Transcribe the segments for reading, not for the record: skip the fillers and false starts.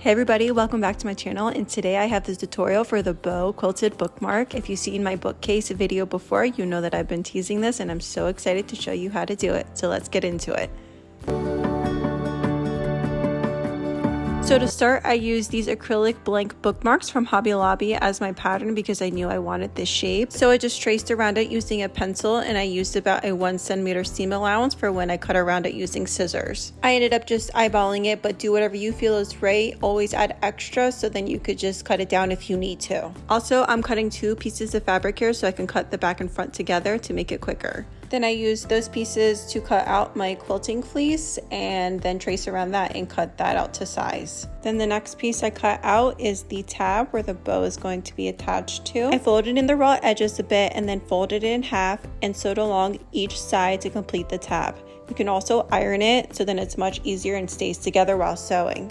Hey everybody, welcome back to my channel, and today I have this tutorial for the bow quilted bookmark. If you've seen my bookcase video before, you know that I've been teasing this and I'm so excited to show you how to do it. So let's get into it. So to start, I used these acrylic blank bookmarks from Hobby Lobby as my pattern because I knew I wanted this shape. So I just traced around it using a pencil, and I used about a 1 centimeter seam allowance for when I cut around it using scissors. I ended up just eyeballing it, but do whatever you feel is right. Always add extra so then you could just cut it down if you need to. Also, I'm cutting 2 pieces of fabric here so I can cut the back and front together to make it quicker. Then I used those pieces to cut out my quilting fleece and then trace around that and cut that out to size. Then the next piece I cut out is the tab where the bow is going to be attached to. I folded in the raw edges a bit and then folded it in half and sewed along each side to complete the tab. You can also iron it so then it's much easier and stays together while sewing.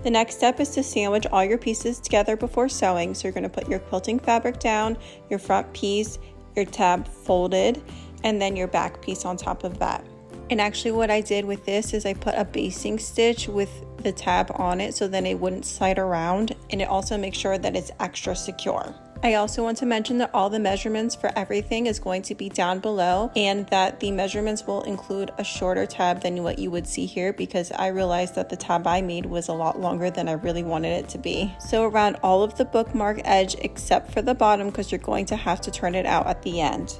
The next step is to sandwich all your pieces together before sewing. So you're going to put your quilting fabric down, your front piece, your tab folded, and then your back piece on top of that. And actually what I did with this is I put a basting stitch with the tab on it so then it wouldn't slide around, and it also makes sure that it's extra secure. I also want to mention that all the measurements for everything is going to be down below, and that the measurements will include a shorter tab than what you would see here because I realized that the tab I made was a lot longer than I really wanted it to be. So around all of the bookmark edge except for the bottom, because you're going to have to turn it out at the end.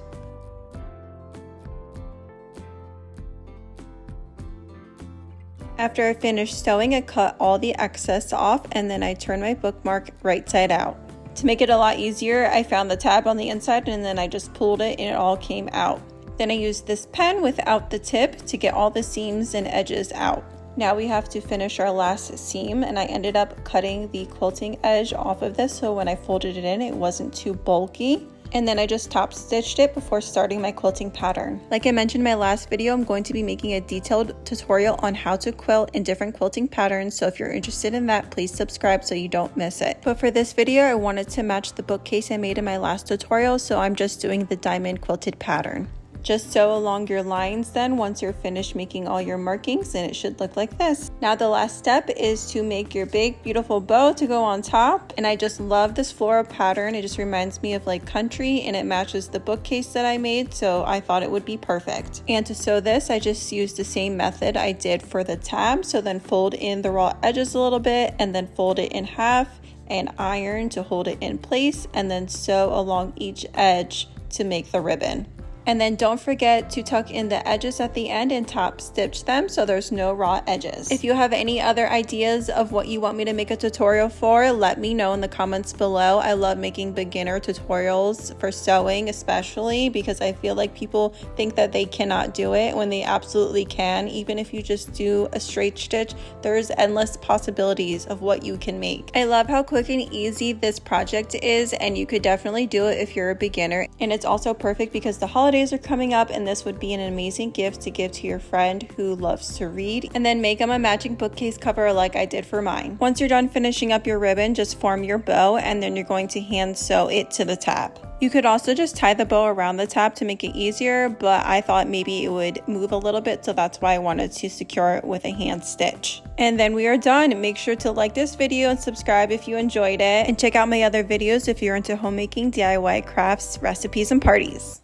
After I finished sewing, I cut all the excess off and then I turned my bookmark right side out. To make it a lot easier, I found the tab on the inside and then I just pulled it and it all came out. Then I used this pen without the tip to get all the seams and edges out. Now we have to finish our last seam, and I ended up cutting the quilting edge off of this so when I folded it in, it wasn't too bulky. And then I just top stitched it before starting my quilting pattern. Like I mentioned in my last video, I'm going to be making a detailed tutorial on how to quilt in different quilting patterns, so if you're interested in that, please subscribe so you don't miss it. But for this video, I wanted to match the bookcase I made in my last tutorial, so I'm just doing the diamond quilted pattern. Just sew along your lines then once you're finished making all your markings, and it should look like this. Now the last step is to make your big beautiful bow to go on top, and I just love this floral pattern. It just reminds me of like country, and it matches the bookcase that I made, so I thought it would be perfect. And to sew this, I just used the same method I did for the tab, so then fold in the raw edges a little bit and then fold it in half and iron to hold it in place, and then sew along each edge to make the ribbon. And then don't forget to tuck in the edges at the end and top stitch them so there's no raw edges. If you have any other ideas of what you want me to make a tutorial for, let me know in the comments below. I love making beginner tutorials for sewing, especially because I feel like people think that they cannot do it when they absolutely can. Even if you just do a straight stitch, there's endless possibilities of what you can make. I love how quick and easy this project is, and you could definitely do it if you're a beginner. And it's also perfect because the holidays are coming up, and this would be an amazing gift to give to your friend who loves to read, and then make them a matching bookcase cover like I did for mine. Once you're done finishing up your ribbon, just form your bow, and then you're going to hand sew it to the tab. You could also just tie the bow around the tab to make it easier, but I thought maybe it would move a little bit, so that's why I wanted to secure it with a hand stitch. And then we are done. Make sure to like this video and subscribe if you enjoyed it, and check out my other videos if you're into homemaking, DIY crafts, recipes, and parties.